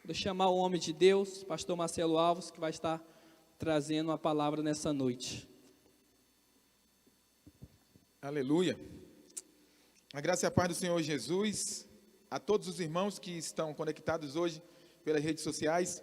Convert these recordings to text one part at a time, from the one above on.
Vou chamar o homem de Deus, pastor Marcelo Alves, que vai estar trazendo a palavra nessa noite. Aleluia. A graça e a paz do Senhor Jesus, a todos os irmãos que estão conectados hoje pelas redes sociais,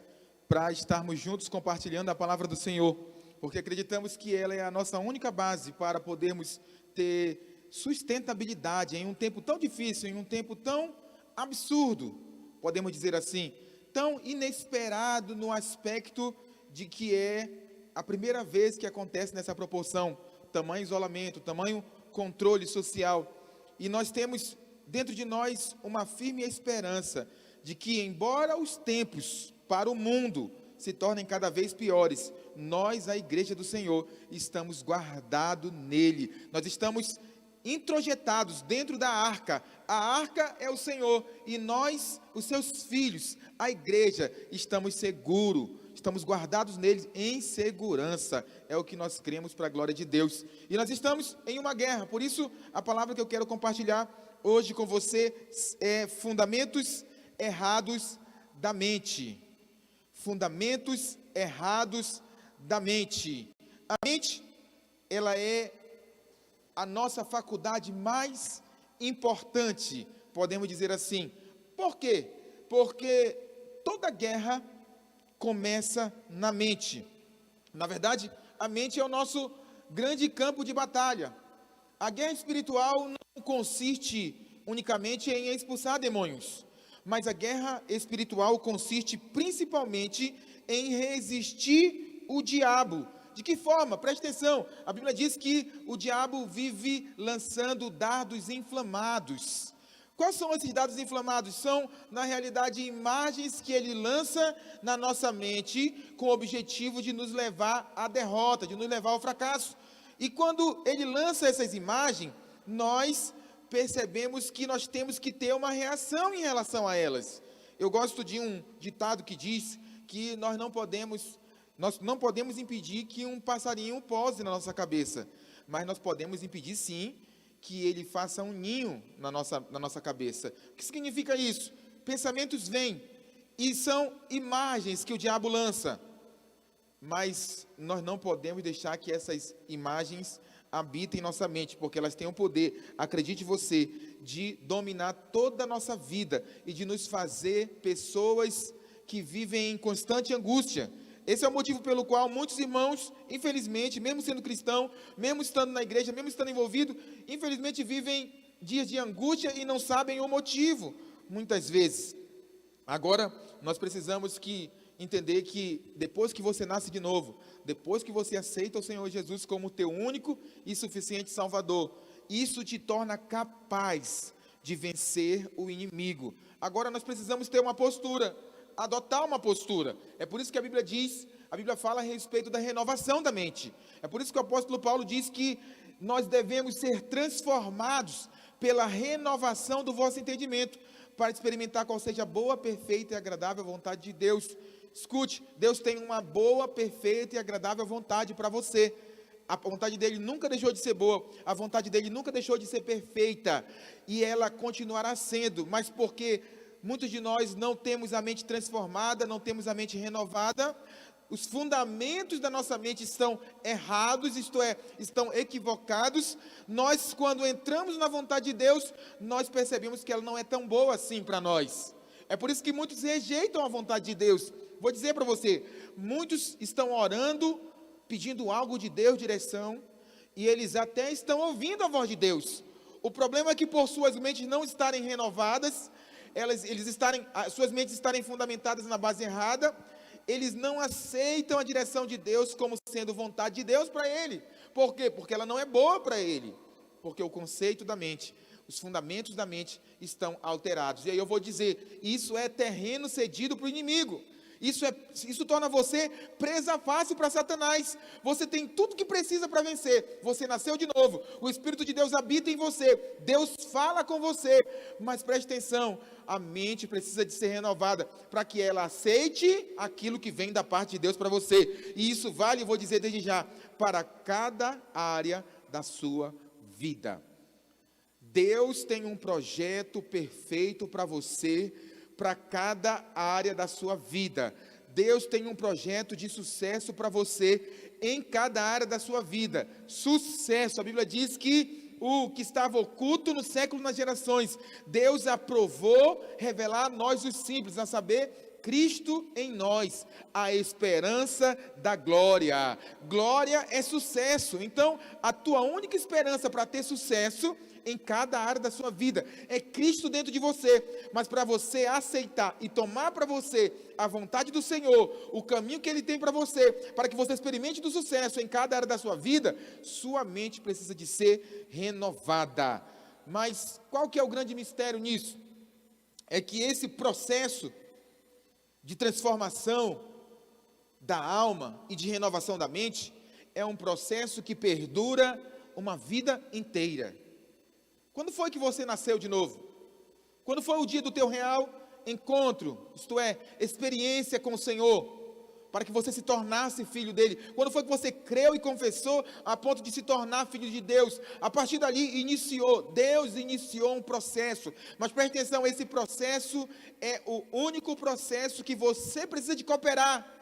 para estarmos juntos compartilhando a palavra do Senhor, porque acreditamos que ela é a nossa única base para podermos ter sustentabilidade em um tempo tão difícil, em um tempo tão absurdo, podemos dizer assim, tão inesperado no aspecto de que é a primeira vez que acontece nessa proporção, tamanho isolamento, tamanho controle social, e nós temos dentro de nós uma firme esperança de que, embora os tempos para o mundo se tornem cada vez piores, nós, a igreja do Senhor, estamos guardados nele, nós estamos introjetados dentro da arca. A arca é o Senhor e nós, os seus filhos, a igreja, estamos seguros, estamos guardados nele em segurança. É o que nós cremos para a glória de Deus. E nós estamos em uma guerra, por isso a palavra que eu quero compartilhar hoje com você é fundamentos errados da mente. Fundamentos errados da mente. A mente, ela é a nossa faculdade mais importante, podemos dizer assim. Por quê? Porque toda guerra começa na mente. Na verdade, a mente é o nosso grande campo de batalha. A guerra espiritual não consiste unicamente em expulsar demônios, mas a guerra espiritual consiste principalmente em resistir o diabo. De que forma? Preste atenção, a Bíblia diz que o diabo vive lançando dardos inflamados. Quais são esses dardos inflamados? São, na realidade, imagens que ele lança na nossa mente com o objetivo de nos levar à derrota, de nos levar ao fracasso. E quando ele lança essas imagens, nós percebemos que nós temos que ter uma reação em relação a elas. Eu gosto de um ditado que diz que nós não podemos impedir que um passarinho pouse na nossa cabeça, mas nós podemos impedir sim que ele faça um ninho na nossa cabeça. O que significa isso? Pensamentos vêm e são imagens que o diabo lança, mas nós não podemos deixar que essas imagens habitem em nossa mente, porque elas têm o poder, acredite você, de dominar toda a nossa vida e de nos fazer pessoas que vivem em constante angústia. Esse é o motivo pelo qual muitos irmãos, infelizmente, mesmo sendo cristão, mesmo estando na igreja, mesmo estando envolvido, infelizmente vivem dias de angústia e não sabem o motivo, muitas vezes. Agora, nós precisamos entender que depois que você nasce de novo, depois que você aceita o Senhor Jesus como teu único e suficiente Salvador, isso te torna capaz de vencer o inimigo. Agora nós precisamos ter uma postura, adotar uma postura. É por isso que a Bíblia fala a respeito da renovação da mente. É por isso que o apóstolo Paulo diz que nós devemos ser transformados pela renovação do vosso entendimento, para experimentar qual seja a boa, perfeita e agradável vontade de Deus. Escute, Deus tem uma boa, perfeita e agradável vontade para você. A vontade dele nunca deixou de ser boa, a vontade dele nunca deixou de ser perfeita, e ela continuará sendo, mas porque muitos de nós não temos a mente transformada, não temos a mente renovada, os fundamentos da nossa mente estão errados, isto é, estão equivocados. Nós, quando entramos na vontade de Deus, nós percebemos que ela não é tão boa assim para nós. É por isso que muitos rejeitam a vontade de Deus. Vou dizer para você, muitos estão orando, pedindo algo de Deus, direção, e eles até estão ouvindo a voz de Deus. O problema é que por suas mentes não estarem renovadas, suas mentes estarem fundamentadas na base errada, eles não aceitam a direção de Deus como sendo vontade de Deus para ele. Por quê? Porque ela não é boa para ele. Porque o conceito da mente, os fundamentos da mente estão alterados. E aí eu vou dizer, isso é terreno cedido para o inimigo. Isso torna você presa fácil para Satanás. Você tem tudo que precisa para vencer. Você nasceu de novo. O Espírito de Deus habita em você. Deus fala com você. Mas preste atenção, a mente precisa de ser renovada para que ela aceite aquilo que vem da parte de Deus para você. E isso vale, vou dizer desde já, para cada área da sua vida. Deus tem um projeto perfeito para você, para cada área da sua vida. Deus tem um projeto de sucesso para você em cada área da sua vida. Sucesso, a Bíblia diz que o que estava oculto no século, nas gerações, Deus aprovou revelar a nós os simples, a saber, Cristo em nós, a esperança da glória. Glória é sucesso. Então, a tua única esperança para ter sucesso em cada área da sua vida é Cristo dentro de você. Mas para você aceitar e tomar para você a vontade do Senhor, o caminho que Ele tem para você, para que você experimente do sucesso em cada área da sua vida, sua mente precisa de ser renovada. Mas qual que é o grande mistério nisso? É que esse processo de transformação da alma e de renovação da mente é um processo que perdura uma vida inteira. Quando foi que você nasceu de novo? Quando foi o dia do teu real encontro, isto é, experiência com o Senhor, para que você se tornasse filho dele? Quando foi que você creu e confessou a ponto de se tornar filho de Deus? A partir dali Deus iniciou um processo. Mas preste atenção, esse processo é o único processo que você precisa de cooperar.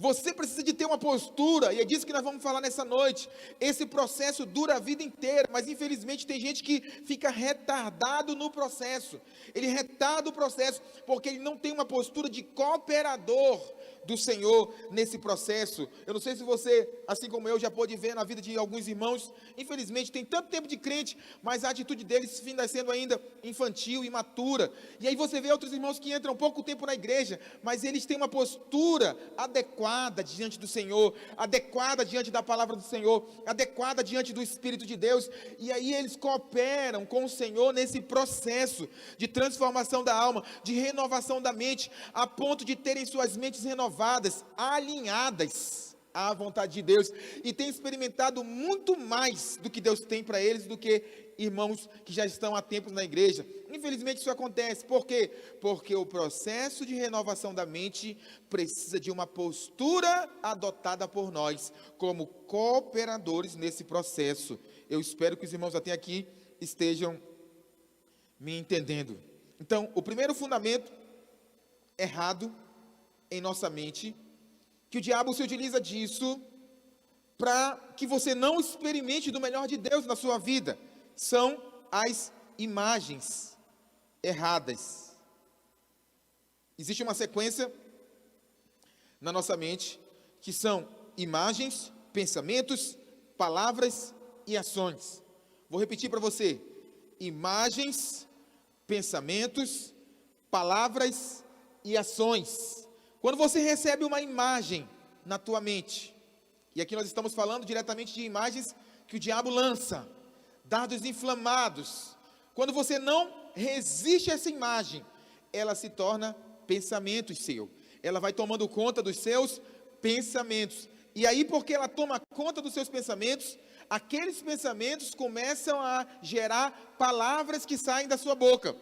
Você precisa de ter uma postura, e é disso que nós vamos falar nessa noite. Esse processo dura a vida inteira, mas infelizmente tem gente que fica retardado no processo. Ele retarda o processo, porque ele não tem uma postura de cooperador do Senhor nesse processo. Eu não sei se você, assim como eu, já pôde ver na vida de alguns irmãos, infelizmente tem tanto tempo de crente, mas a atitude deles finda sendo ainda infantil, imatura. E aí você vê outros irmãos que entram pouco tempo na igreja, mas eles têm uma postura adequada diante do Senhor, adequada diante da palavra do Senhor, adequada diante do Espírito de Deus, e aí eles cooperam com o Senhor nesse processo de transformação da alma, de renovação da mente, a ponto de terem suas mentes renovadas, alinhadas à vontade de Deus, e têm experimentado muito mais do que Deus tem para eles, do que irmãos que já estão há tempos na igreja. Infelizmente isso acontece. Por quê? Porque o processo de renovação da mente precisa de uma postura adotada por nós, como cooperadores nesse processo. Eu espero que os irmãos até aqui estejam me entendendo. Então, o primeiro fundamento errado em nossa mente, que o diabo se utiliza disso para que você não experimente do melhor de Deus na sua vida, são as imagens erradas. Existe uma sequência na nossa mente que são imagens, pensamentos, palavras e ações. Vou repetir para você: imagens, pensamentos, palavras e ações. Quando você recebe uma imagem na tua mente, e aqui nós estamos falando diretamente de imagens que o diabo lança, dardos inflamados. Quando você não resiste a essa imagem, ela se torna pensamento seu. Ela vai tomando conta dos seus pensamentos. E aí, porque ela toma conta dos seus pensamentos, aqueles pensamentos começam a gerar palavras que saem da sua boca.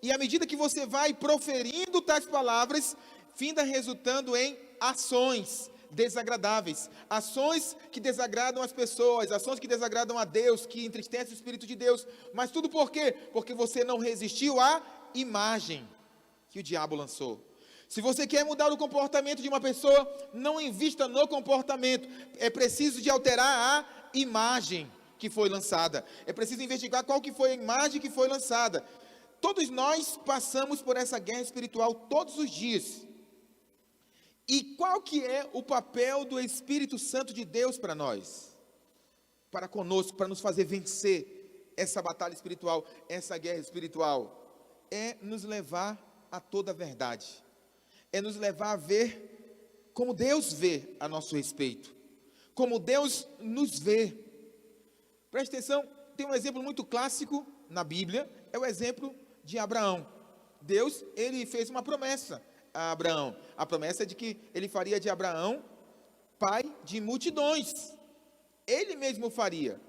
E à medida que você vai proferindo tais palavras, finda resultando em ações desagradáveis, ações que desagradam as pessoas, ações que desagradam a Deus, que entristecem o Espírito de Deus. Mas tudo por quê? Porque você não resistiu à imagem que o diabo lançou. Se você quer mudar o comportamento de uma pessoa, não invista no comportamento. É preciso de alterar a imagem que foi lançada. É preciso investigar qual que foi a imagem que foi lançada. Todos nós passamos por essa guerra espiritual todos os dias. E qual que é o papel do Espírito Santo de Deus para nós? Para conosco, para nos fazer vencer essa batalha espiritual, essa guerra espiritual? É nos levar a toda a verdade. É nos levar a ver como Deus vê a nosso respeito. Como Deus nos vê. Preste atenção, tem um exemplo muito clássico na Bíblia, é o exemplo de Abraão. Deus, ele fez uma promessa a Abraão. A promessa é de que ele faria de Abraão pai de multidões. Ele mesmo faria.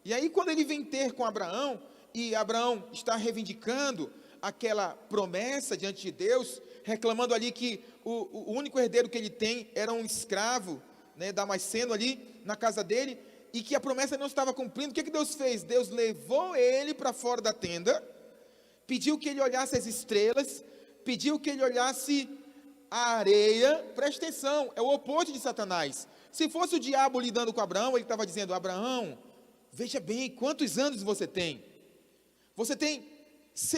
E aí, quando ele vem ter com Abraão, e Abraão está reivindicando aquela promessa diante de Deus, reclamando ali que o único herdeiro que ele tem era um escravo, né, damasceno ali na casa dele, e que a promessa não estava cumprindo, o que Deus fez? Deus levou ele para fora da tenda, pediu que ele olhasse as estrelas, pediu que ele olhasse a areia. Presta atenção, é o oposto de Satanás. Se fosse o diabo lidando com Abraão, ele estava dizendo: Abraão, veja bem, quantos anos você tem? Você tem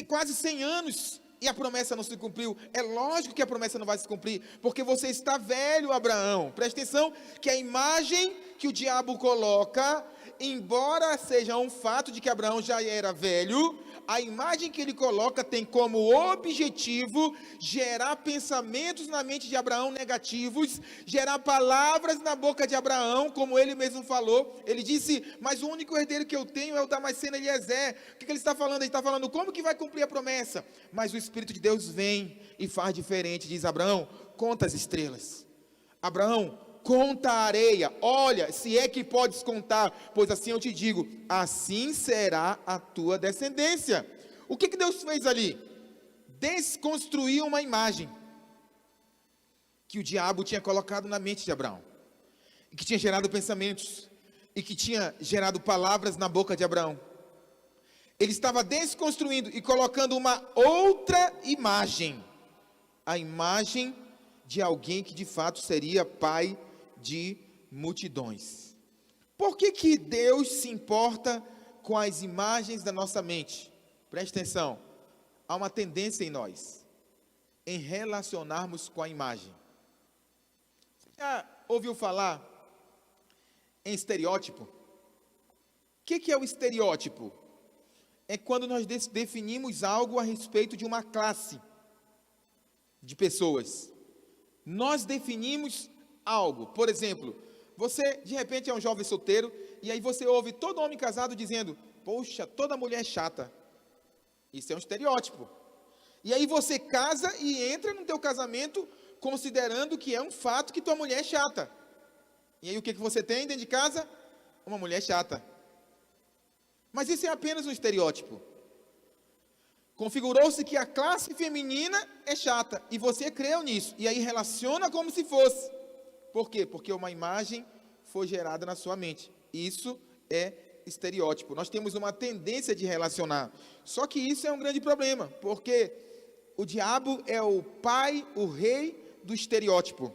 quase 100 anos e a promessa não se cumpriu. É lógico que a promessa não vai se cumprir, porque você está velho, Abraão. Presta atenção que a imagem que o diabo coloca, embora seja um fato de que Abraão já era velho, a imagem que ele coloca tem como objetivo gerar pensamentos na mente de Abraão negativos, gerar palavras na boca de Abraão, como ele mesmo falou. Ele disse: mas o único herdeiro que eu tenho é o Damasceno Eliezer. O que ele está falando? Ele está falando como que vai cumprir a promessa. Mas o Espírito de Deus vem e faz diferente. Diz: Abraão, conta as estrelas. Abraão, conta a areia, olha, se é que podes contar, pois assim eu te digo, assim será a tua descendência. O que Deus fez ali? Desconstruiu uma imagem que o diabo tinha colocado na mente de Abraão, e que tinha gerado pensamentos, e que tinha gerado palavras na boca de Abraão. Ele estava desconstruindo e colocando uma outra imagem, a imagem de alguém que de fato seria pai de multidões. Por que Deus se importa com as imagens da nossa mente? Preste atenção, há uma tendência em nós, em relacionarmos com a imagem. Você já ouviu falar em estereótipo? O que é o estereótipo? É quando nós definimos algo a respeito de uma classe de pessoas. Nós definimos algo. Por exemplo, você de repente é um jovem solteiro, e aí você ouve todo homem casado dizendo: poxa, toda mulher é chata. Isso é um estereótipo. E aí você casa e entra no teu casamento considerando que é um fato que tua mulher é chata. E aí o que você tem dentro de casa? Uma mulher chata. Mas isso é apenas um estereótipo. Configurou-se que a classe feminina é chata, e você creu nisso, e aí relaciona como se fosse. Por quê? Porque uma imagem foi gerada na sua mente. Isso é estereótipo. Nós temos uma tendência de relacionar. Só que isso é um grande problema, porque o diabo é o pai, o rei do estereótipo,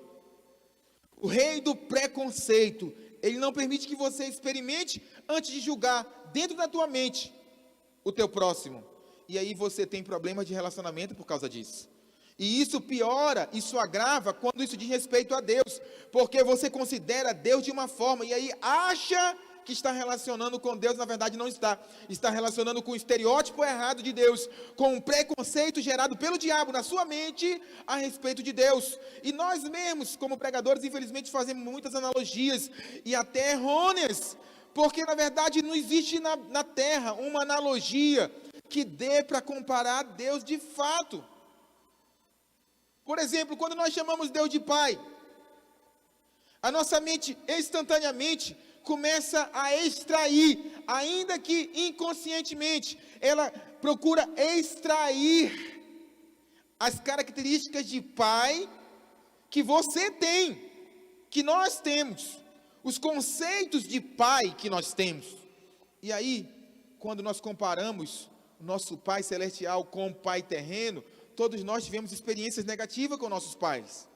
o rei do preconceito. Ele não permite que você experimente antes de julgar dentro da tua mente o teu próximo. E aí você tem problemas de relacionamento por causa disso. E isso piora, isso agrava quando isso diz respeito a Deus, porque você considera Deus de uma forma, e aí acha que está relacionando com Deus, na verdade não está. Está relacionando com o estereótipo errado de Deus, com o preconceito gerado pelo diabo na sua mente a respeito de Deus. E nós mesmos, como pregadores, infelizmente fazemos muitas analogias, e até errôneas, porque na verdade não existe na terra uma analogia que dê para comparar Deus de fato. Por exemplo, quando nós chamamos Deus de Pai, a nossa mente instantaneamente começa a extrair, ainda que inconscientemente, ela procura extrair as características de Pai que você tem, que nós temos, os conceitos de Pai que nós temos. E aí, quando nós comparamos o nosso Pai celestial com o Pai terreno, todos nós tivemos experiências negativas com nossos pais.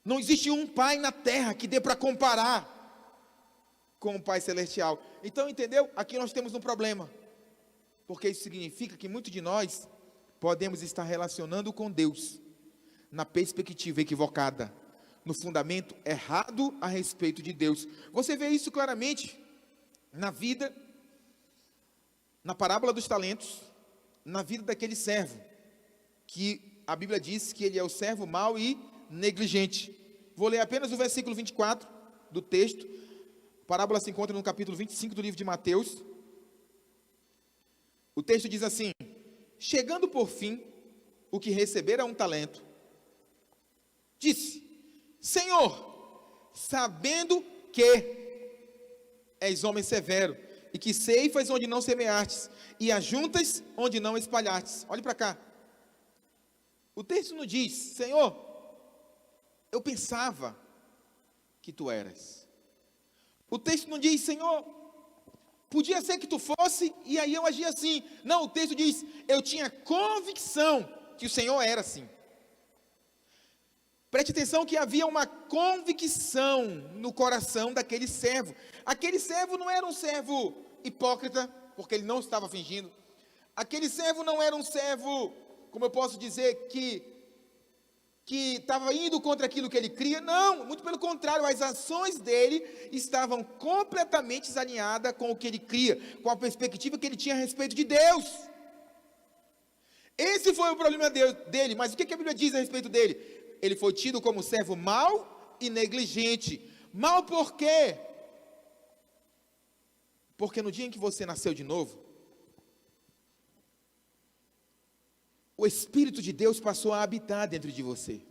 Não existe um pai na terra que dê para comparar com o Pai celestial. Então, entendeu? Aqui nós temos um problema, porque isso significa que muitos de nós podemos estar relacionando com Deus na perspectiva equivocada, no fundamento errado a respeito de Deus. Você vê isso claramente na vida, na parábola dos talentos, na vida daquele servo, que a Bíblia diz que ele é o servo mau e negligente. Vou ler apenas o versículo 24 do texto. A parábola se encontra no capítulo 25 do livro de Mateus. O texto diz assim: chegando por fim, o que recebera um talento, disse: Senhor, sabendo que és homem severo, e que ceifas onde não semeastes, e ajuntas onde não espalhastes. Olhe para cá. O texto não diz: Senhor, eu pensava que tu eras. O texto não diz: Senhor, Podia ser que tu fosse, e aí eu agia assim. Não, o texto diz, eu tinha convicção que o Senhor era assim. Preste atenção que havia uma convicção no coração daquele servo. Aquele servo não era um servo hipócrita, porque ele não estava fingindo. Aquele servo não era um servo, como eu posso dizer, que estava indo contra aquilo que ele cria. Não, muito pelo contrário, as ações dele estavam completamente alinhadas com o que ele cria, com a perspectiva que ele tinha a respeito de Deus. Esse foi o problema dele, mas o que a Bíblia diz a respeito dele? Ele foi tido como servo mau e negligente. Mau por quê? Porque no dia em que você nasceu de novo, o Espírito de Deus passou a habitar dentro de você.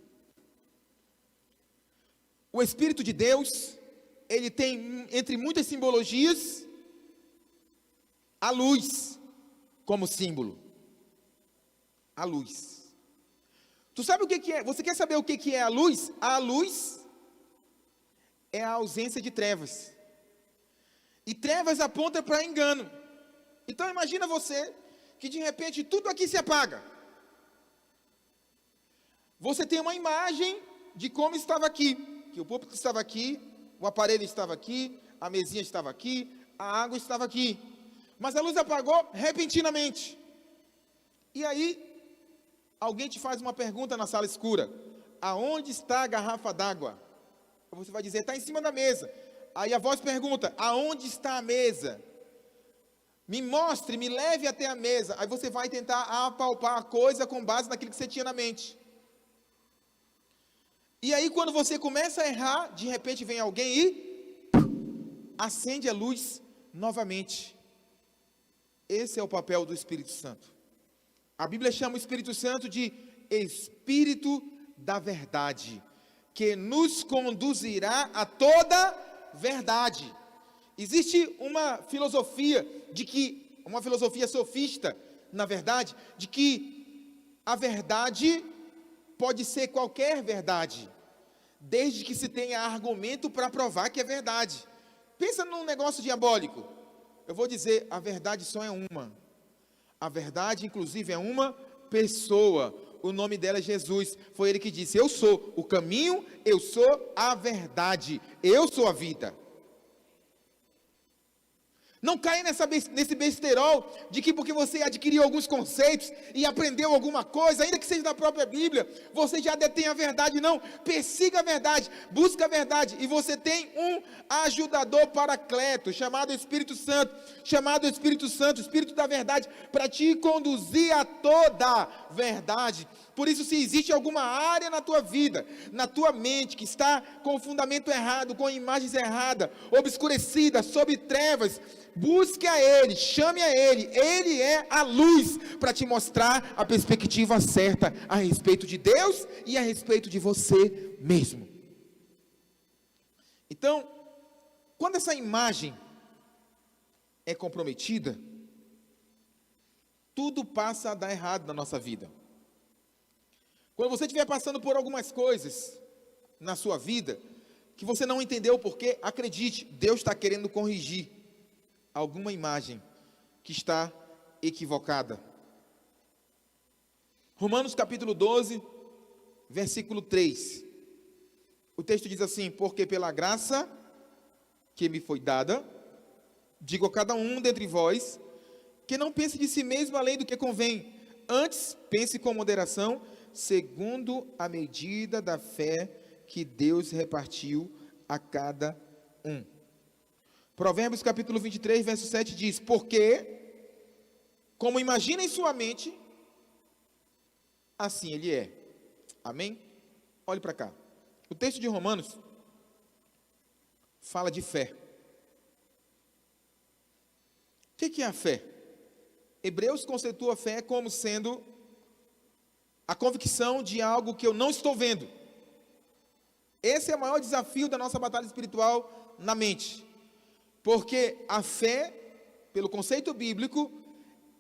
O Espírito de Deus, ele tem, entre muitas simbologias, a luz como símbolo. A luz. Tu sabe o que é? Você quer saber o que é a luz? A luz é a ausência de trevas. E trevas aponta para engano. Então imagina você que de repente tudo aqui se apaga. Você tem uma imagem de como estava aqui. Que o púlpito estava aqui, o aparelho estava aqui, a mesinha estava aqui, a água estava aqui. Mas a luz apagou repentinamente. E aí, alguém te faz uma pergunta na sala escura. Aonde está a garrafa d'água? Você vai dizer, está em cima da mesa. Aí a voz pergunta, aonde está a mesa? Me mostre, me leve até a mesa. Aí você vai tentar apalpar a coisa com base naquilo que você tinha na mente. E aí quando você começa a errar, de repente vem alguém e acende a luz novamente. Esse é o papel do Espírito Santo. A Bíblia chama o Espírito Santo de Espírito da verdade, que nos conduzirá a toda verdade. Existe uma filosofia uma filosofia sofista, na verdade, de que a verdade pode ser qualquer verdade, desde que se tenha argumento para provar que é verdade. Pensa num negócio diabólico. Eu vou dizer, a verdade só é uma. A verdade, inclusive, é uma pessoa. O nome dela é Jesus. Foi ele que disse, eu sou o caminho, eu sou a verdade, eu sou a vida. Não caia nesse besterol de que porque você adquiriu alguns conceitos e aprendeu alguma coisa, ainda que seja da própria Bíblia, você já detém a verdade. Não, persiga a verdade, busca a verdade, e você tem um ajudador paracleto, chamado Espírito Santo, Espírito da verdade, para te conduzir a toda verdade. Por isso, se existe alguma área na tua vida, na tua mente, que está com o fundamento errado, com imagens erradas, obscurecida, sob trevas, busque a Ele, chame a Ele. Ele é a luz para te mostrar a perspectiva certa a respeito de Deus e a respeito de você mesmo. Então, quando essa imagem é comprometida, tudo passa a dar errado na nossa vida. Quando você estiver passando por algumas coisas na sua vida, que você não entendeu o porquê, acredite, Deus está querendo corrigir alguma imagem que está equivocada. Romanos capítulo 12, versículo 3. O texto diz assim, porque pela graça que me foi dada, digo a cada um dentre vós, que não pense de si mesmo além do que convém, antes pense com moderação, segundo a medida da fé que Deus repartiu a cada um. Provérbios capítulo 23, verso 7 diz, porque, como imagina em sua mente, assim ele é. Amém? Olhe para cá. O texto de Romanos fala de fé. O que é a fé? Hebreus conceitua a fé como sendo a convicção de algo que eu não estou vendo. Esse é o maior desafio da nossa batalha espiritual na mente. Porque a fé, pelo conceito bíblico,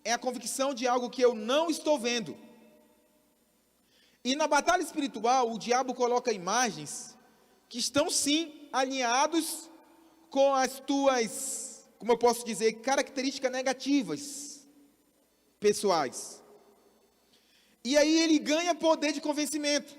é a convicção de algo que eu não estou vendo. E na batalha espiritual, o diabo coloca imagens que estão sim alinhados com as tuas como eu posso dizer, características negativas, pessoais. E aí ele ganha poder de convencimento.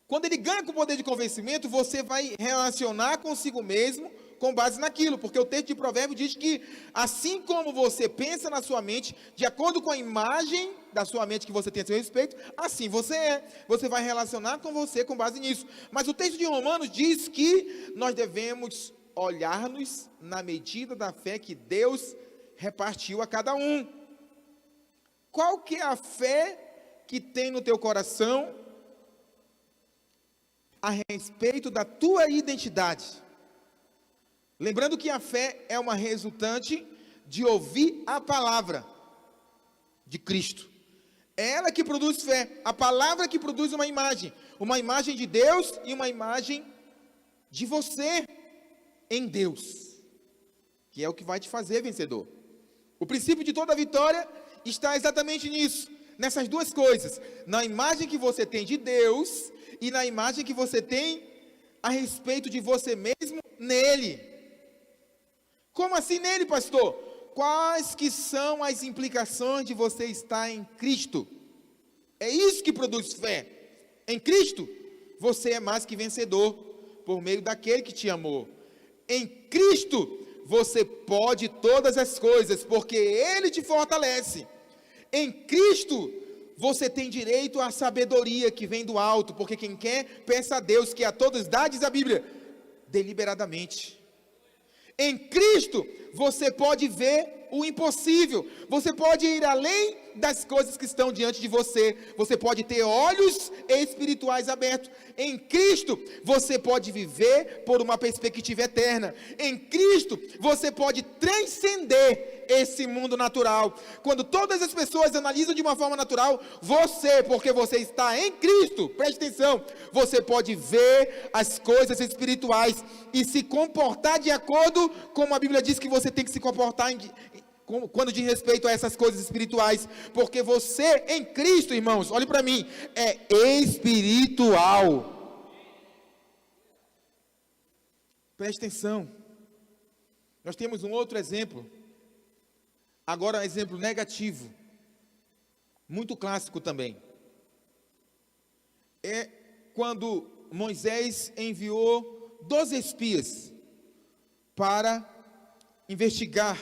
Quando ele ganha com poder de convencimento, você vai relacionar consigo mesmo com base naquilo, porque o texto de Provérbios diz que assim como você pensa na sua mente, de acordo com a imagem da sua mente que você tem a seu respeito, assim você é. Você vai relacionar com você com base nisso. Mas o texto de Romanos diz que nós devemos olhar-nos na medida da fé que Deus repartiu a cada um. Qual que é a fé que tem no teu coração a respeito da tua identidade? Lembrando que a fé é uma resultante de ouvir a palavra de Cristo. É ela que produz fé, a palavra que produz uma imagem de Deus e uma imagem de você em Deus, que é o que vai te fazer vencedor. O princípio de toda vitória está exatamente nisso, nessas duas coisas, na imagem que você tem de Deus e na imagem que você tem a respeito de você mesmo nele. Como assim nele, pastor? Quais que são as implicações de você estar em Cristo? É isso que produz fé. Em Cristo, você é mais que vencedor, por meio daquele que te amou. Em Cristo, você pode todas as coisas, porque Ele te fortalece. Em Cristo, você tem direito à sabedoria que vem do alto, porque quem quer, peça a Deus, que a todos dá, diz a Bíblia, deliberadamente. Em Cristo, você pode ver o impossível, você pode ir além das coisas que estão diante de você, você pode ter olhos espirituais abertos. Em Cristo, você pode viver por uma perspectiva eterna. Em Cristo, você pode transcender esse mundo natural. Quando todas as pessoas analisam de uma forma natural, você, porque você está em Cristo, preste atenção, você pode ver as coisas espirituais e se comportar de acordo como a Bíblia diz que você tem que se comportar quando diz respeito a essas coisas espirituais, porque você em Cristo, irmãos, olhe para mim, é espiritual. Preste atenção. Nós temos um outro exemplo, agora um exemplo negativo, muito clássico também. É quando Moisés enviou 12 espias para investigar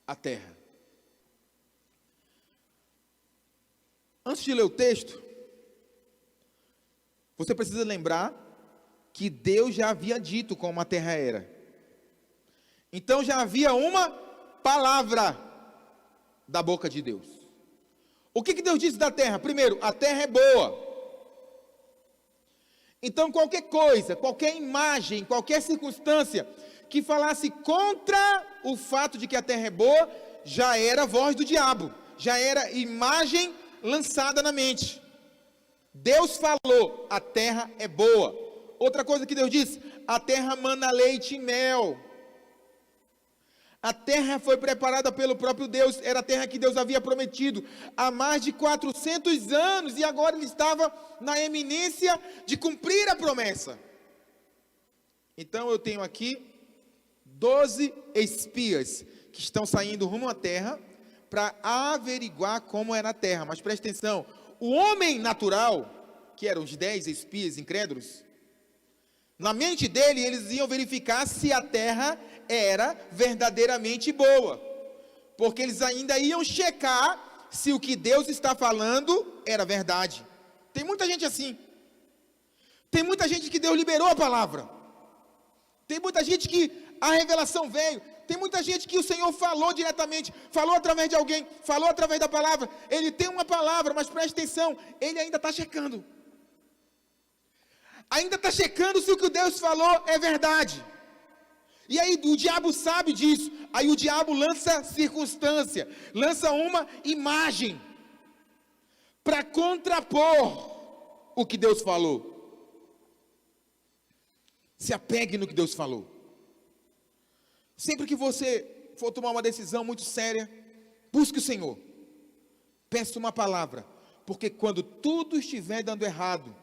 a terra. Antes de ler o texto, você precisa lembrar que Deus já havia dito como a terra era. Então já havia uma palavra da boca de Deus. O que Deus disse da terra? Primeiro, a terra é boa. Então qualquer coisa, qualquer imagem, qualquer circunstância que falasse contra o fato de que a terra é boa, já era voz do diabo, já era imagem lançada na mente. Deus falou, a terra é boa. Outra coisa que Deus disse, a terra mana leite e mel. A terra foi preparada pelo próprio Deus, era a terra que Deus havia prometido há mais de 400 anos, e agora ele estava na eminência de cumprir a promessa. Então eu tenho aqui 12 espias que estão saindo rumo à terra para averiguar como era a terra. Mas preste atenção, o homem natural, que eram os 10 espias incrédulos, na mente dele eles iam verificar se a terra era verdadeiramente boa, porque eles ainda iam checar se o que Deus está falando era verdade. Tem muita gente assim, tem muita gente que Deus liberou a palavra, tem muita gente que a revelação veio, tem muita gente que o Senhor falou diretamente, falou através de alguém, falou através da palavra, ele tem uma palavra, mas preste atenção, ele ainda está checando, se o que Deus falou é verdade. E aí o diabo sabe disso, aí o diabo lança circunstância, lança uma imagem, para contrapor o que Deus falou. Se apegue no que Deus falou. Sempre que você for tomar uma decisão muito séria, busque o Senhor, peça uma palavra, porque quando tudo estiver dando errado,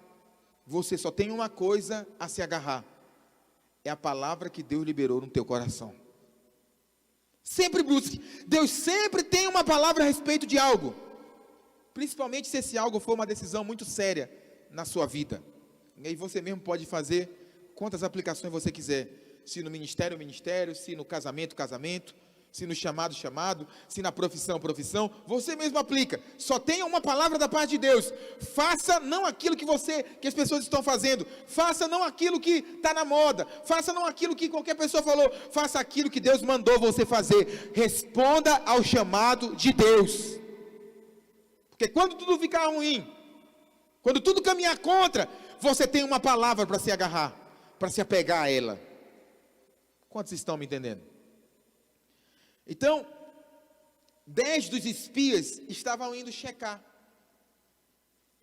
você só tem uma coisa a se agarrar, é a palavra que Deus liberou no teu coração. Sempre busque. Deus sempre tem uma palavra a respeito de algo. Principalmente se esse algo for uma decisão muito séria na sua vida. E aí você mesmo pode fazer quantas aplicações você quiser. Se no ministério, ministério. Se no casamento, casamento. Se no chamado, chamado. Se na profissão, profissão. Você mesmo aplica. Só tenha uma palavra da parte de Deus. Faça não aquilo que as pessoas estão fazendo. Faça não aquilo que está na moda. Faça não aquilo que qualquer pessoa falou. Faça aquilo que Deus mandou você fazer. Responda ao chamado de Deus. Porque quando tudo ficar ruim, quando tudo caminhar contra, você tem uma palavra para se agarrar, para se apegar a ela. Quantos estão me entendendo? Então, 10 dos espias estavam indo checar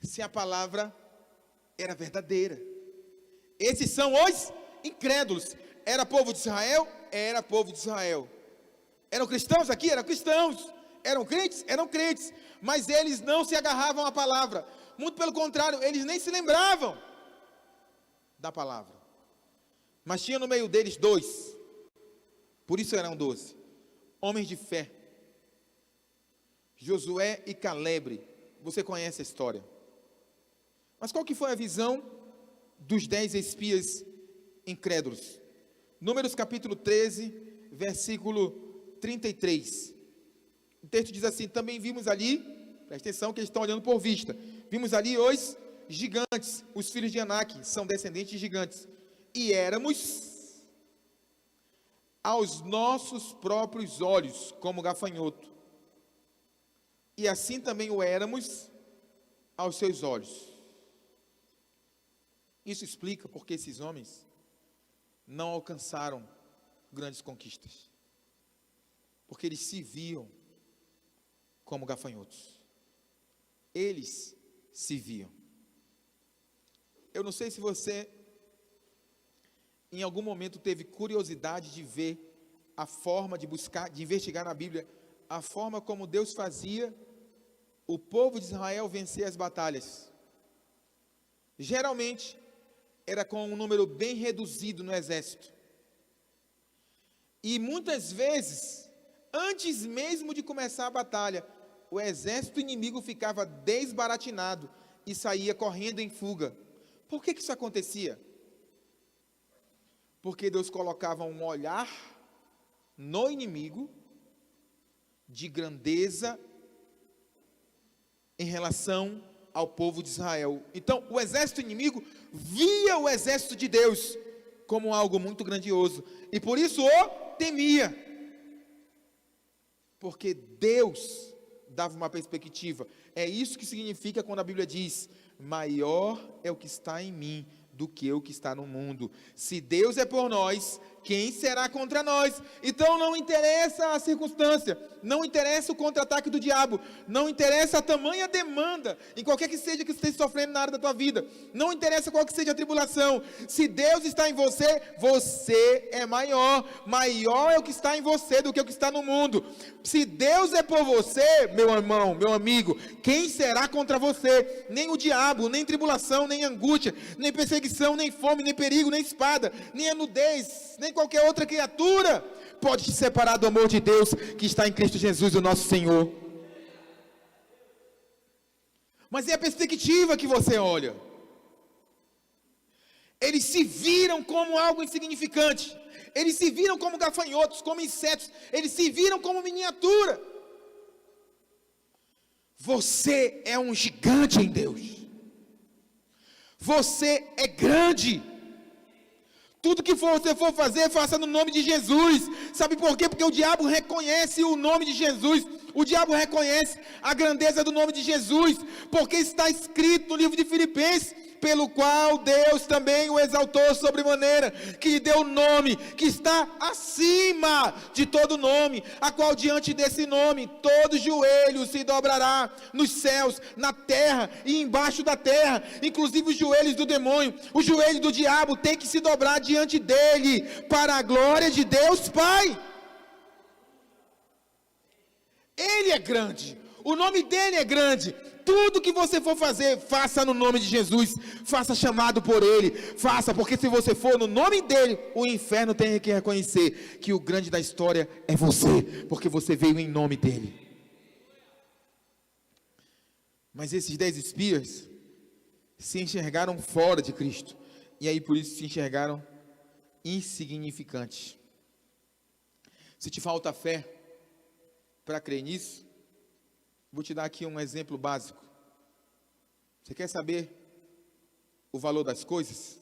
se a palavra era verdadeira. Esses são os incrédulos. Era povo de Israel? Era povo de Israel. Eram cristãos aqui? Eram cristãos. Eram crentes? Eram crentes. Mas eles não se agarravam à palavra. Muito pelo contrário, eles nem se lembravam da palavra. Mas tinha no meio deles 2. Por isso eram 12. Homens de fé. Josué e Calebre. Você conhece a história. Mas qual que foi a visão dos 10 espias incrédulos? Números capítulo 13, versículo 33. O texto diz assim: também vimos ali, presta atenção que eles estão olhando por vista, vimos ali os gigantes, os filhos de Anak, são descendentes de gigantes, e éramos aos nossos próprios olhos como gafanhoto, e assim também o éramos aos seus olhos. Isso explica porque esses homens não alcançaram grandes conquistas, porque eles se viam como gafanhotos. Eles se viam. Eu não sei se você em algum momento teve curiosidade de ver a forma de buscar, de investigar na Bíblia, a forma como Deus fazia o povo de Israel vencer as batalhas. Geralmente era com um número bem reduzido no exército. E muitas vezes, antes mesmo de começar a batalha, o exército inimigo ficava desbaratinado e saía correndo em fuga. Por que isso acontecia? Porque Deus colocava um olhar no inimigo de grandeza em relação ao povo de Israel. Então, o exército inimigo via o exército de Deus como algo muito grandioso e por isso o temia. Porque Deus dava uma perspectiva. É isso que significa quando a Bíblia diz: maior é o que está em mim do que o que está no mundo. Se Deus é por nós, quem será contra nós? Então não interessa a circunstância, não interessa o contra-ataque do diabo, não interessa a tamanha demanda, em qualquer que seja que você esteja sofrendo na área da tua vida, não interessa qual que seja a tribulação, se Deus está em você, você é maior é o que está em você do que o que está no mundo. Se Deus é por você, meu irmão, meu amigo, quem será contra você? Nem o diabo, nem tribulação, nem angústia, nem perseguição, nem fome, nem perigo, nem espada, nem a nudez, nem qualquer outra criatura pode te separar do amor de Deus que está em Cristo Jesus, o nosso Senhor. Mas é a perspectiva que você olha. Eles se viram como algo insignificante, eles se viram como gafanhotos, como insetos, eles se viram como miniatura. Você é um gigante em Deus, você é grande. Tudo que você for fazer, faça no nome de Jesus. Sabe por quê? Porque o diabo reconhece o nome de Jesus. O diabo reconhece a grandeza do nome de Jesus, porque está escrito no livro de Filipenses: pelo qual Deus também o exaltou sobremaneira, que lhe deu o nome que está acima de todo nome, a qual diante desse nome todo joelho se dobrará, nos céus, na terra e embaixo da terra, inclusive os joelhos do demônio, o joelho do diabo tem que se dobrar diante dele, para a glória de Deus Pai. Ele é grande, o nome dele é grande, tudo que você for fazer, faça no nome de Jesus, faça chamado por Ele, faça, porque se você for no nome dEle, o inferno tem que reconhecer que o grande da história é você, porque você veio em nome dEle. Mas esses 10 espias se enxergaram fora de Cristo, e aí por isso se enxergaram insignificantes. Se te falta fé para crer nisso, vou te dar aqui um exemplo básico. Você quer saber o valor das coisas?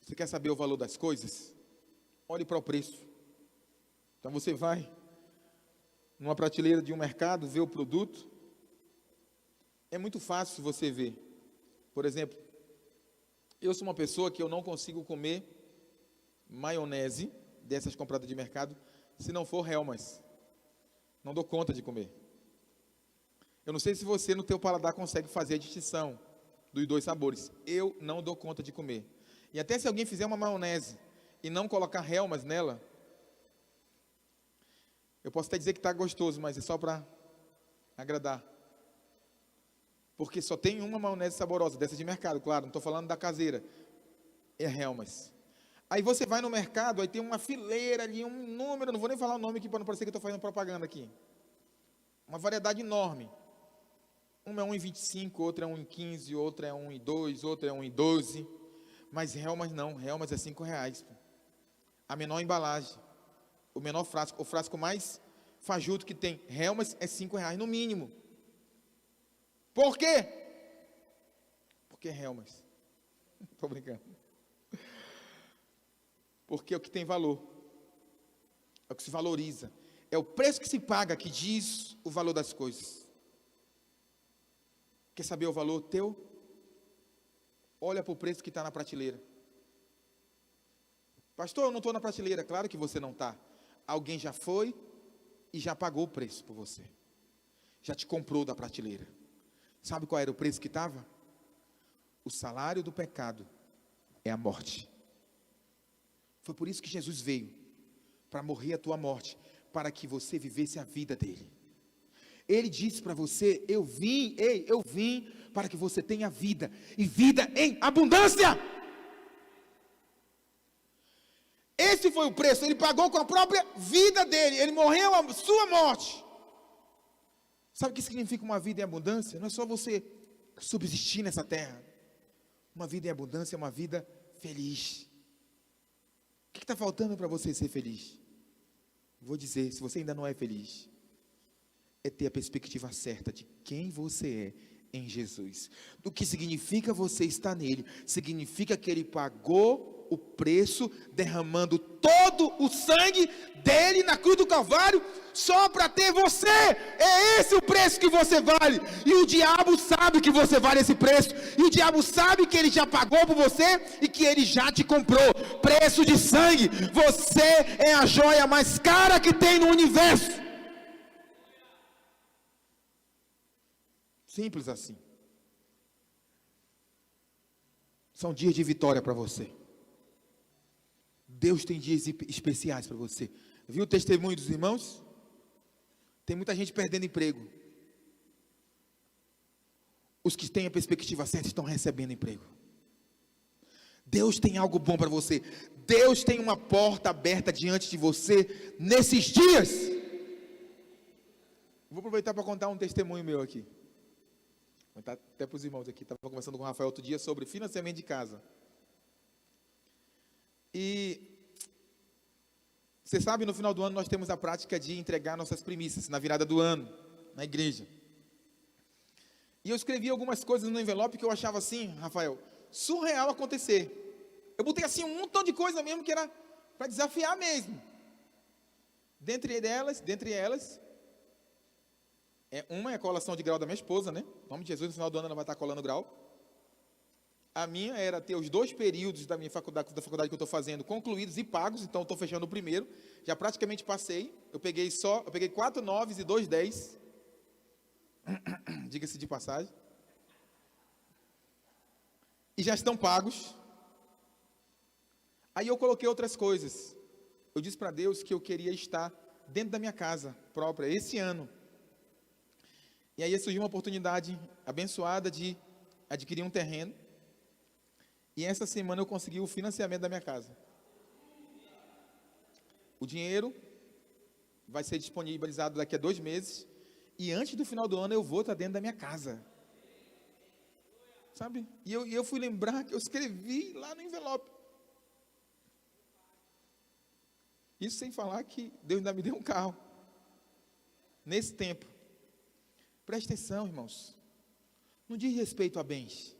Você quer saber o valor das coisas? Olhe para o preço. Então você vai numa prateleira de um mercado, vê o produto. É muito fácil você ver. Por exemplo, eu sou uma pessoa que eu não consigo comer maionese dessas compradas de mercado se não for Hellmann's. Não dou conta de comer. Eu não sei se você no teu paladar consegue fazer a distinção dos 2 sabores. Eu não dou conta de comer. E até se alguém fizer uma maionese e não colocar Hellmann's nela, eu posso até dizer que está gostoso, mas é só para agradar. Porque só tem uma maionese saborosa, dessa de mercado, claro, não estou falando da caseira. É Hellmann's. Aí você vai no mercado, aí tem uma fileira ali, um número, não vou nem falar o nome aqui para não parecer que eu estou fazendo propaganda aqui. Uma variedade enorme. Uma é 1,25, outra é 1,15, outra é 1,2, outra é 1,12. Mas Hellmann's não, Hellmann's é R$5. A menor embalagem, o menor frasco, o frasco mais fajuto que tem, Hellmann's é R$5 no mínimo. Por quê? Porque Hellmann's. Estou brincando. Porque é o que tem valor, é o que se valoriza, é o preço que se paga que diz o valor das coisas. Quer saber o valor teu? Olha para o preço que está na prateleira. Pastor, eu não estou na prateleira. Claro que você não está. Alguém já foi e já pagou o preço por você. Já te comprou da prateleira. Sabe qual era o preço que estava? O salário do pecado é a morte. Foi por isso que Jesus veio, para morrer a tua morte, para que você vivesse a vida dele. Ele disse para você, eu vim para que você tenha vida, e vida em abundância. Esse foi o preço, ele pagou com a própria vida dele, ele morreu a sua morte. Sabe o que significa uma vida em abundância? Não é só você subsistir nessa terra. Uma vida em abundância é uma vida feliz. O que está faltando para você ser feliz? Vou dizer, se você ainda não é feliz, é ter a perspectiva certa de quem você é em Jesus. Do que significa você estar nele? Significa que ele pagou o preço, derramando todo o sangue dele na cruz do Calvário, só para ter você. É esse o preço que você vale, e o diabo sabe que você vale esse preço, e o diabo sabe que ele já pagou por você, e que ele já te comprou, preço de sangue. Você é a joia mais cara que tem no universo. Simples assim. São dias de vitória para você. Deus tem dias especiais para você. Viu o testemunho dos irmãos? Tem muita gente perdendo emprego. Os que têm a perspectiva certa estão recebendo emprego. Deus tem algo bom para você. Deus tem uma porta aberta diante de você nesses dias. Vou aproveitar para contar um testemunho meu aqui. Vou contar até para os irmãos aqui. Estava conversando com o Rafael outro dia sobre financiamento de casa. E você sabe, no final do ano nós temos a prática de entregar nossas primícias na virada do ano, na igreja. E eu escrevi algumas coisas no envelope que eu achava assim, Rafael, surreal acontecer. Eu botei assim um montão de coisa mesmo que era para desafiar mesmo. Dentre elas, uma é a colação de grau da minha esposa, né? Em nome de Jesus, no final do ano ela vai estar colando grau. A minha era ter os 2 períodos da minha faculdade, da faculdade que eu estou fazendo, concluídos e pagos, então estou fechando o primeiro, já praticamente passei, eu peguei 4 9s e 2 10, diga-se de passagem, e já estão pagos. Aí eu coloquei outras coisas, eu disse para Deus que eu queria estar dentro da minha casa própria, esse ano. E aí surgiu uma oportunidade abençoada de adquirir um terreno. E essa semana eu consegui o financiamento da minha casa. O dinheiro vai ser disponibilizado daqui a 2 meses. E antes do final do ano eu vou estar dentro da minha casa. Sabe? E eu fui lembrar que eu escrevi lá no envelope. Isso sem falar que Deus ainda me deu um carro. Nesse tempo. Preste atenção, irmãos. Não diz respeito a bens.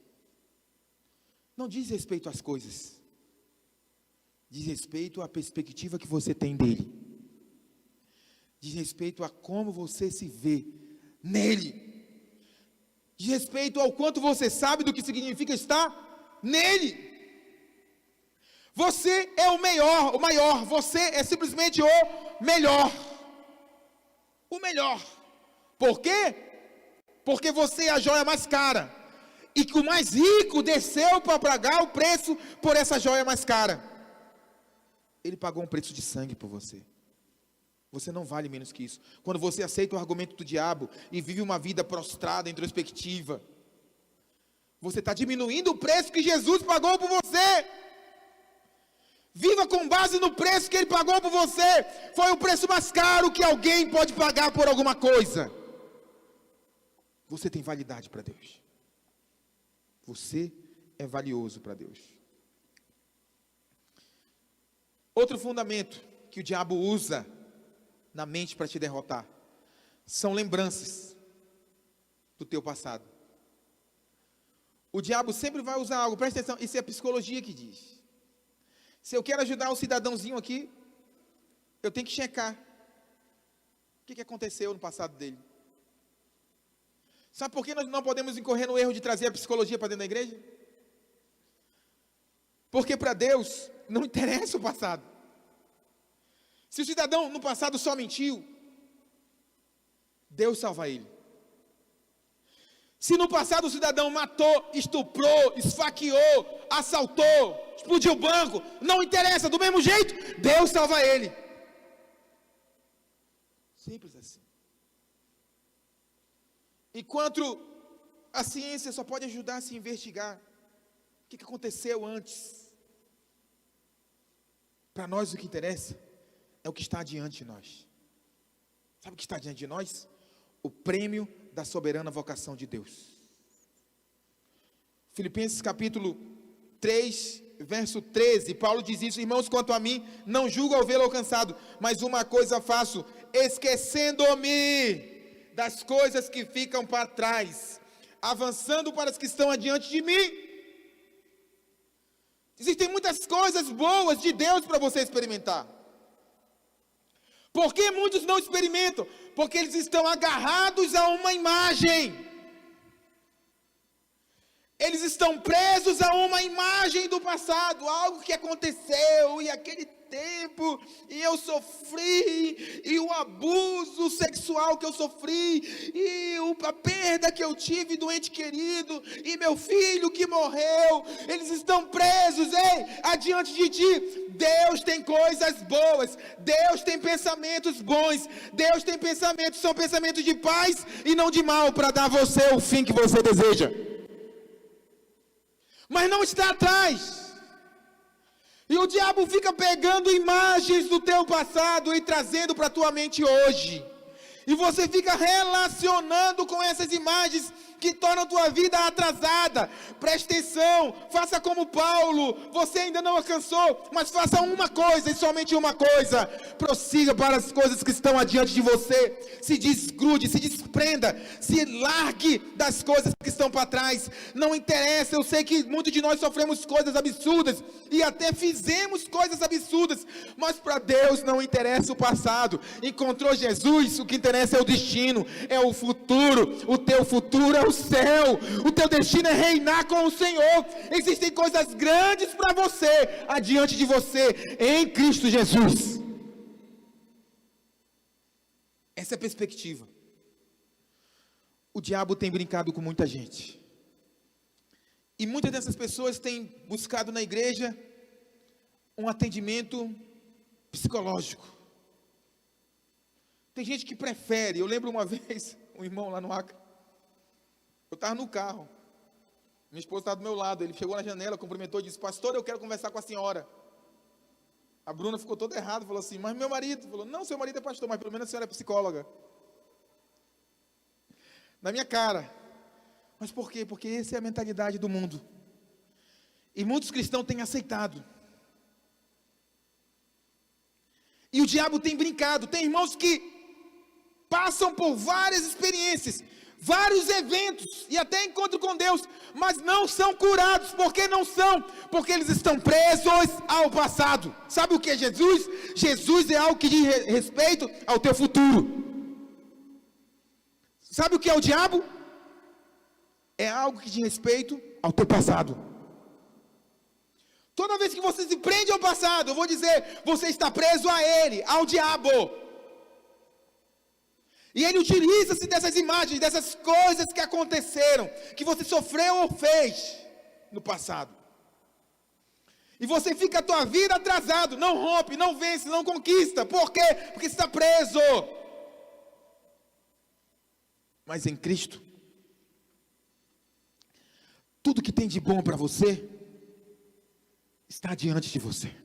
Não diz respeito às coisas. Diz respeito à perspectiva que você tem dele. Diz respeito a como você se vê nele. Diz respeito ao quanto você sabe do que significa estar nele. Você é o maior. Você é simplesmente o melhor. O melhor. Por quê? Porque você é a joia mais cara. E que o mais rico desceu para pagar o preço por essa joia mais cara. Ele pagou um preço de sangue por você. Você não vale menos que isso. Quando você aceita o argumento do diabo e vive uma vida prostrada, introspectiva, você está diminuindo o preço que Jesus pagou por você. Viva com base no preço que Ele pagou por você. Foi o preço mais caro que alguém pode pagar por alguma coisa. Você tem validade para Deus. Você é valioso para Deus. Outro fundamento que o diabo usa na mente para te derrotar são lembranças do teu passado. O diabo sempre vai usar algo, presta atenção, isso é a psicologia que diz. Se eu quero ajudar um cidadãozinho aqui, eu tenho que checar o que aconteceu no passado dele. Sabe por que nós não podemos incorrer no erro de trazer a psicologia para dentro da igreja? Porque para Deus não interessa o passado. Se o cidadão no passado só mentiu, Deus salva ele. Se no passado o cidadão matou, estuprou, esfaqueou, assaltou, explodiu o banco, não interessa, do mesmo jeito, Deus salva ele. Simples assim. Enquanto a ciência só pode ajudar a se investigar o que aconteceu antes. Para nós o que interessa é o que está diante de nós. Sabe o que está diante de nós? O prêmio da soberana vocação de Deus. Filipenses capítulo 3, verso 13, Paulo diz isso: irmãos, quanto a mim, não julgo ao vê-lo alcançado, mas uma coisa faço, esquecendo-me das coisas que ficam para trás, avançando para as que estão adiante de mim. Existem muitas coisas boas de Deus para você experimentar. Por que muitos não experimentam? Porque eles estão agarrados a uma imagem. Eles estão presos a uma imagem do passado, algo que aconteceu, e aquele tempo, e eu sofri, e o abuso sexual que eu sofri, e a perda que eu tive do ente querido, e meu filho que morreu. Eles estão presos, adiante de ti. Deus tem coisas boas, Deus tem pensamentos bons, Deus tem pensamentos, são pensamentos de paz e não de mal, para dar a você o fim que você deseja. Mas não está atrás. E o diabo fica pegando imagens do teu passado e trazendo para a tua mente hoje. E você fica relacionando com essas imagens que tornam a tua vida atrasada. Preste atenção, faça como Paulo. Você ainda não alcançou, mas faça uma coisa e somente uma coisa: prossiga para as coisas que estão adiante de você. Se desgrude, se desprenda, se largue das coisas que estão para trás. Não interessa, eu sei que muitos de nós sofremos coisas absurdas e até fizemos coisas absurdas, mas para Deus não interessa o passado. Encontrou Jesus, o que interessa é o destino, é o futuro. O teu futuro é o céu, o teu destino é reinar com o Senhor. Existem coisas grandes para você, adiante de você, em Cristo Jesus. Essa é a perspectiva. O diabo tem brincado com muita gente, e muitas dessas pessoas têm buscado na igreja um atendimento psicológico. Tem gente que prefere. Eu lembro uma vez, um irmão lá no Acre, eu estava no carro, minha esposa estava do meu lado, ele chegou na janela, cumprimentou e disse: pastor, eu quero conversar com a senhora. A Bruna ficou toda errada, falou assim: mas meu marido? Falou: não, seu marido é pastor, mas pelo menos a senhora é psicóloga. Na minha cara. Mas por quê? Porque essa é a mentalidade do mundo. E muitos cristãos têm aceitado. E o diabo tem brincado. Tem irmãos que passam por várias experiências, vários eventos e até encontro com Deus, mas não são curados. Por que não são? Porque eles estão presos ao passado. Sabe o que é Jesus? Jesus é algo que diz respeito ao teu futuro. Sabe o que é o diabo? É algo que diz respeito ao teu passado. Toda vez que você se prende ao passado, eu vou dizer, você está preso a ele, ao diabo. E ele utiliza-se dessas imagens, dessas coisas que aconteceram, que você sofreu ou fez no passado. E você fica a tua vida atrasado, não rompe, não vence, não conquista. Por quê? Porque está preso. Mas em Cristo, tudo que tem de bom para você, está diante de você.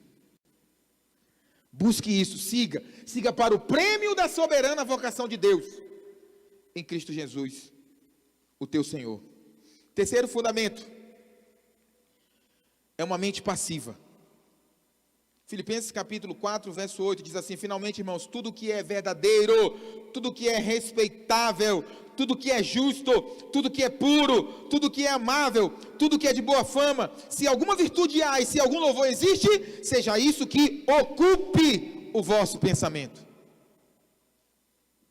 Busque isso, siga para o prêmio da soberana vocação de Deus, em Cristo Jesus, o teu Senhor. Terceiro fundamento, é uma mente passiva. Filipenses capítulo 4, verso 8, diz assim: finalmente, irmãos, tudo que é verdadeiro, tudo que é respeitável, tudo que é justo, tudo que é puro, tudo que é amável, tudo que é de boa fama, se alguma virtude há e se algum louvor existe, seja isso que ocupe o vosso pensamento.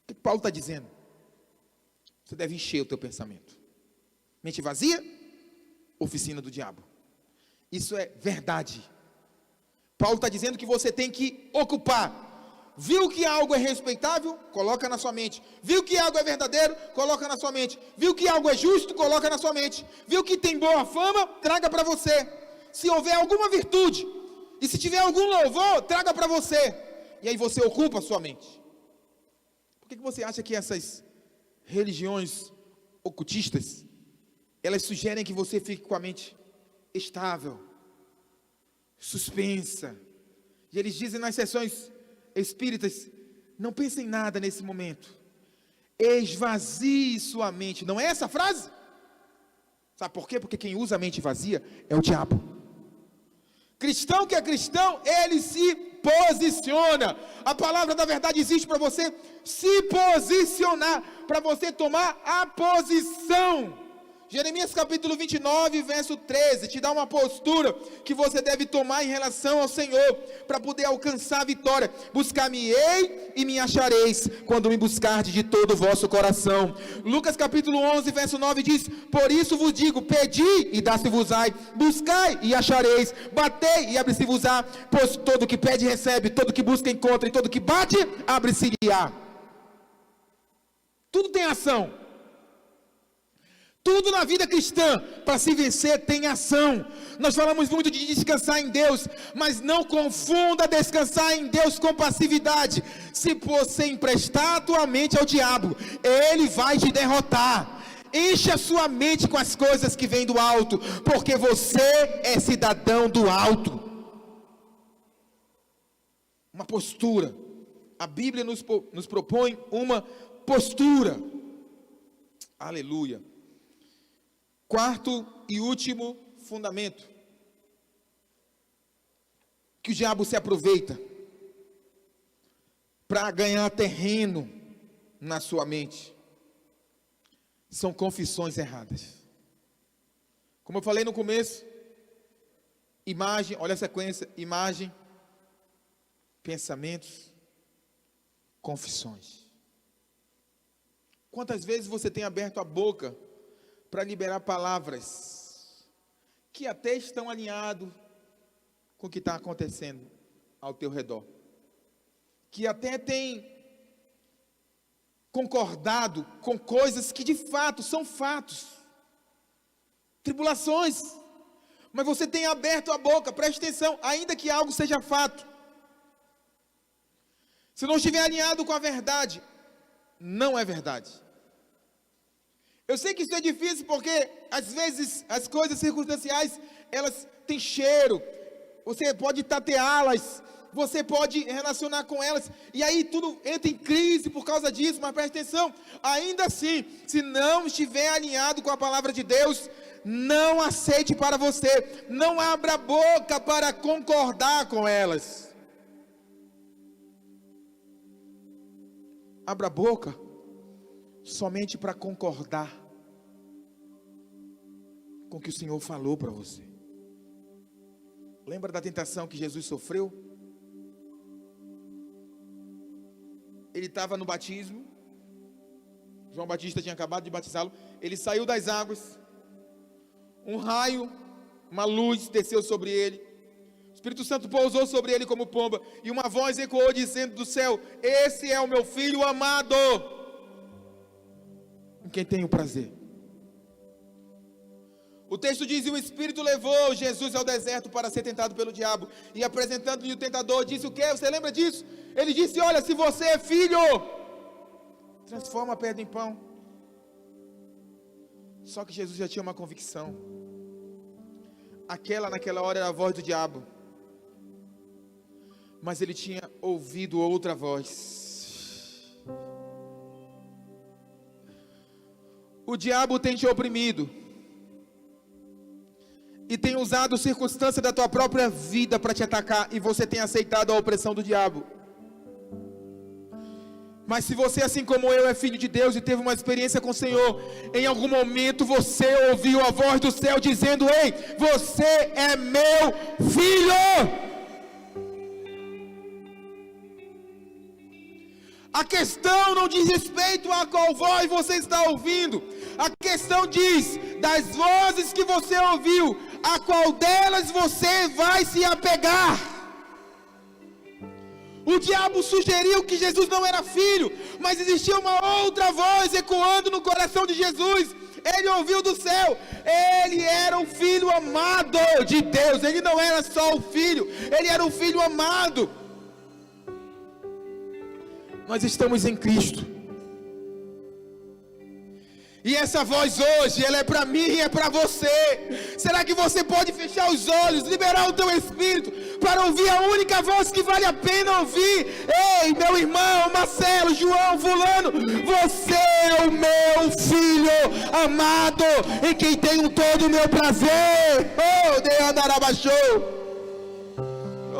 O que Paulo está dizendo? Você deve encher o teu pensamento. Mente vazia, oficina do diabo. Isso é verdade. Paulo está dizendo que você tem que ocupar. Viu que algo é respeitável? Coloca na sua mente. Viu que algo é verdadeiro? Coloca na sua mente. Viu que algo é justo? Coloca na sua mente. Viu que tem boa fama? Traga para você. Se houver alguma virtude, e se tiver algum louvor, traga para você. E aí você ocupa a sua mente. Por que você acha que essas religiões ocultistas, elas sugerem que você fique com a mente estável, suspensa? E eles dizem nas sessões espíritas: não pense em nada nesse momento, esvazie sua mente. Não é essa a frase? Sabe por quê? Porque quem usa a mente vazia é o diabo. Cristão que é cristão, ele se posiciona. A palavra da verdade existe para você se posicionar, para você tomar a posição. Jeremias capítulo 29, verso 13, te dá uma postura que você deve tomar em relação ao Senhor, para poder alcançar a vitória. Buscar-me-ei e me achareis, quando me buscardes de todo o vosso coração. Lucas capítulo 11, verso 9 diz: por isso vos digo, pedi e dá-se-vos-á, buscai e achareis, batei e abre-se-vos-á, pois todo que pede recebe, todo que busca encontra, e todo que bate, abre-se-lhe-á. Tudo tem ação. Tudo na vida cristã, para se vencer, tem ação. Nós falamos muito de descansar em Deus, mas não confunda descansar em Deus com passividade. Se você emprestar a tua mente ao diabo, ele vai te derrotar. Encha a sua mente com as coisas que vêm do alto, porque você é cidadão do alto. Uma postura. A Bíblia nos propõe uma postura. Aleluia. Quarto e último fundamento, que o diabo se aproveita para ganhar terreno na sua mente, são confissões erradas. Como eu falei no começo, imagem, olha a sequência: imagem, pensamentos, confissões. Quantas vezes você tem aberto a boca para liberar palavras que até estão alinhados com o que está acontecendo ao teu redor, que até tem concordado com coisas que de fato são fatos, tribulações, mas você tem aberto a boca. Preste atenção, ainda que algo seja fato, se não estiver alinhado com a verdade, não é verdade. Eu sei que isso é difícil porque, às vezes, as coisas circunstanciais, elas têm cheiro. Você pode tateá-las, você pode relacionar com elas, e aí tudo entra em crise por causa disso, mas preste atenção, ainda assim, se não estiver alinhado com a palavra de Deus, não aceite para você, não abra a boca para concordar com elas. Abra a boca somente para concordar com o que o Senhor falou para você. Lembra da tentação que Jesus sofreu? Ele estava no batismo, João Batista tinha acabado de batizá-lo, ele saiu das águas, um raio, uma luz desceu sobre ele, o Espírito Santo pousou sobre ele como pomba, e uma voz ecoou dizendo do céu: esse é o meu filho amado, em quem tenho prazer. O texto diz: e o Espírito levou Jesus ao deserto para ser tentado pelo diabo, e apresentando-lhe o tentador, disse o quê? Você lembra disso? Ele disse: olha, se você é filho, transforma a pedra em pão. Só que Jesus já tinha uma convicção. Naquela hora era a voz do diabo, mas ele tinha ouvido outra voz. O diabo tem te oprimido e tem usado circunstâncias da tua própria vida para te atacar, e você tem aceitado a opressão do diabo. Mas se você, assim como eu, é filho de Deus e teve uma experiência com o Senhor, em algum momento você ouviu a voz do céu dizendo: ei, você é meu filho. A questão não diz respeito a qual voz você está ouvindo. A questão diz das vozes que você ouviu, a qual delas você vai se apegar. O diabo sugeriu que Jesus não era filho, mas existia uma outra voz ecoando no coração de Jesus. Ele ouviu do céu, ele era o filho amado de Deus. Ele não era só o filho, ele era o filho amado. Nós estamos em Cristo, e essa voz hoje, ela é para mim e é para você. Será que você pode fechar os olhos, liberar o teu espírito, para ouvir a única voz que vale a pena ouvir? Ei, meu irmão, Marcelo, João, fulano, você é o meu filho amado, em quem tenho todo o meu prazer. Oh, de andarabachou,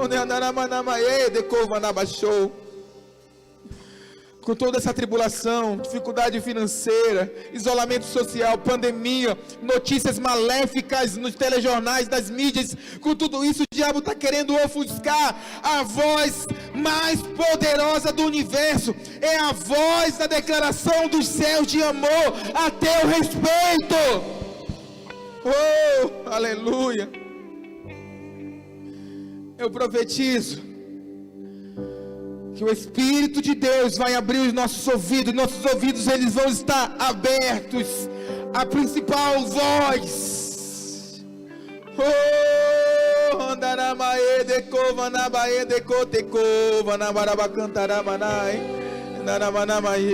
oh, de andaramanamaê, de covanabachou. Com toda essa tribulação, dificuldade financeira, isolamento social, pandemia, notícias maléficas nos telejornais, das mídias, com tudo isso, o diabo está querendo ofuscar a voz mais poderosa do universo. É a voz da declaração dos céus de amor a teu respeito. Oh, aleluia. Eu profetizo que o Espírito de Deus vai abrir os nossos ouvidos eles vão estar abertos à principal voz. Oh, andaramae de cova na bae de cotecova na barabacantaramanai, naramanamae.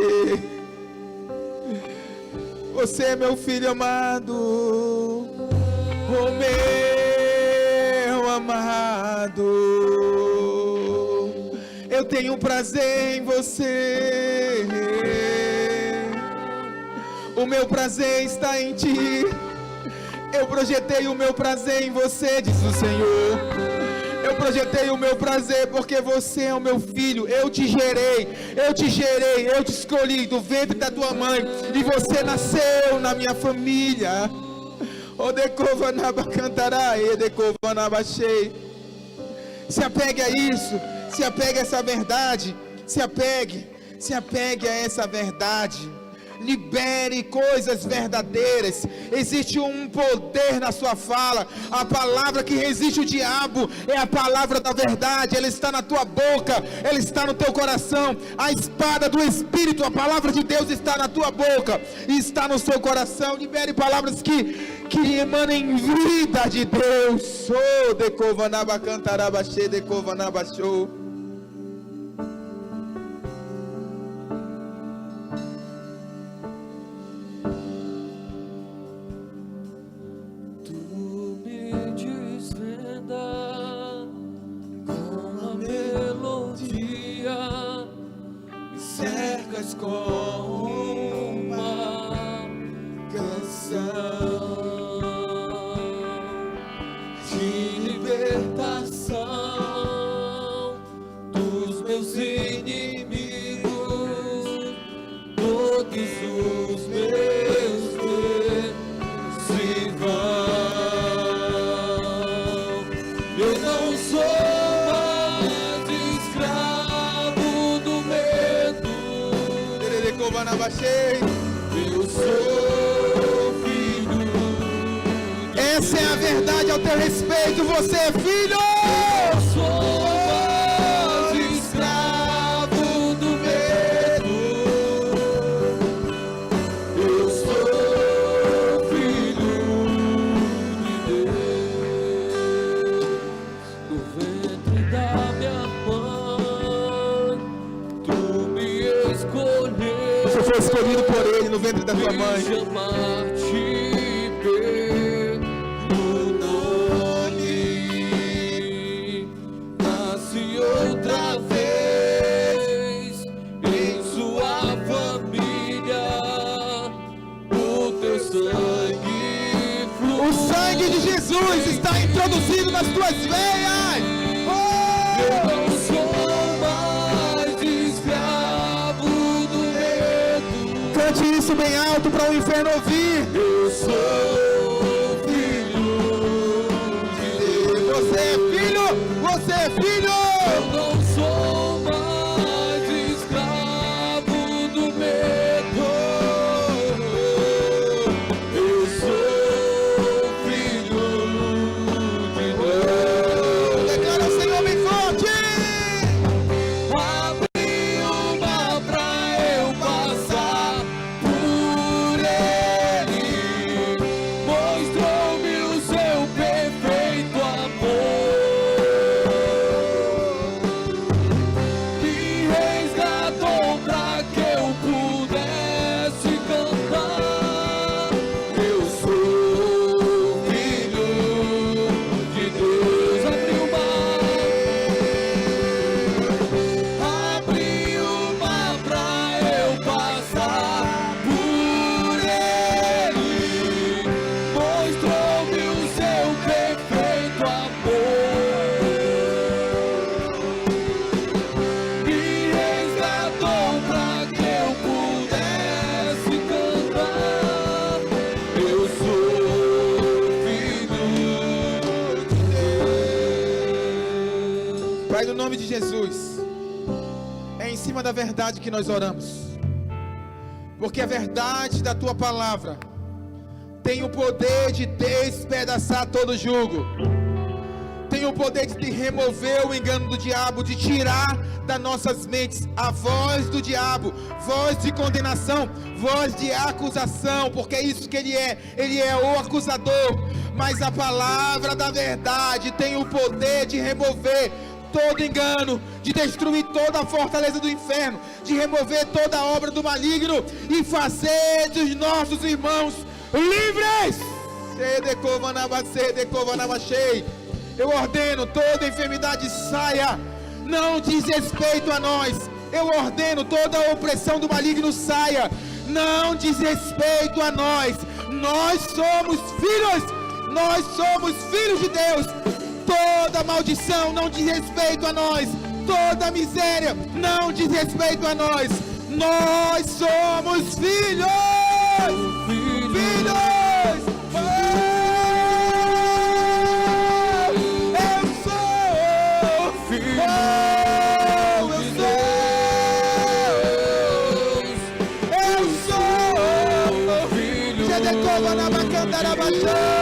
Você é meu filho amado, o meu amado. Eu tenho prazer em você, o meu prazer está em ti. Eu projetei o meu prazer em você, diz o Senhor. Eu projetei o meu prazer porque você é o meu filho. Eu te gerei, eu te escolhi do ventre da tua mãe, e você nasceu na minha família. O decova nabacantará, e decova nabachei. Se apegue a isso. Se apegue a essa verdade, se apegue a essa verdade. Libere coisas verdadeiras. Existe um poder na sua fala. A palavra que resiste o diabo é a palavra da verdade. Ela está na tua boca, ela está no teu coração. A espada do Espírito, a palavra de Deus está na tua boca e está no seu coração. Libere palavras que emanem vida de Deus. Oh, decovanaba cantarabachê, decovanaba show. todos os meus dias se vão. Eu não sou mais escravo do medo. Eu sou filho. Essa é a verdade ao teu respeito, você é filho! Eu sou mais escravo do medo. Eu sou filho de Deus. No ventre da minha mãe, tu me escolheu. Você foi escolhido por ele no ventre da tua mãe. Chamar-te pelo nome. Nasci outra vez em sua família. O teu sangue flui. O sangue de Jesus está introduzido nas tuas veias. Eu não sou mais escravo do medo. Cante isso bem alto para o inferno ouvir. Eu sou filho de Deus. Você é filho, você é filho. Eu não sou mais escravo do medo. Eu sou filho de Deus. Declara o Senhor bem forte. Abre uma pra eu passar por ele. Mostrou-me o seu perfeito amor, que resgatou pra que eu pudesse cantar. Eu sou filho de Deus. Abre o mar pra eu passar por ele. Mostrou-me o seu perfeito amor, me resgatou pra que eu pudesse cantar. Eu sou filho de Deus. Pai, no nome de Jesus, é em cima da verdade que nós oramos, porque a verdade da tua palavra tem o poder de despedaçar todo jugo, tem o poder de remover o engano do diabo, de tirar das nossas mentes a voz do diabo, voz de condenação, voz de acusação, porque é isso que ele é o acusador. Mas a palavra da verdade tem o poder de remover todo engano, de destruir toda a fortaleza do inferno, de remover toda a obra do maligno e fazer dos nossos irmãos livres. Eu ordeno toda enfermidade saia, não diz respeito a nós. Eu ordeno toda a opressão do maligno saia, não diz respeito a nós. Nós somos filhos de Deus. Toda maldição não diz respeito a nós, toda miséria não diz respeito a nós. Nós somos filhos. Eu sou filho de Deus. Eu sou filho de Deus.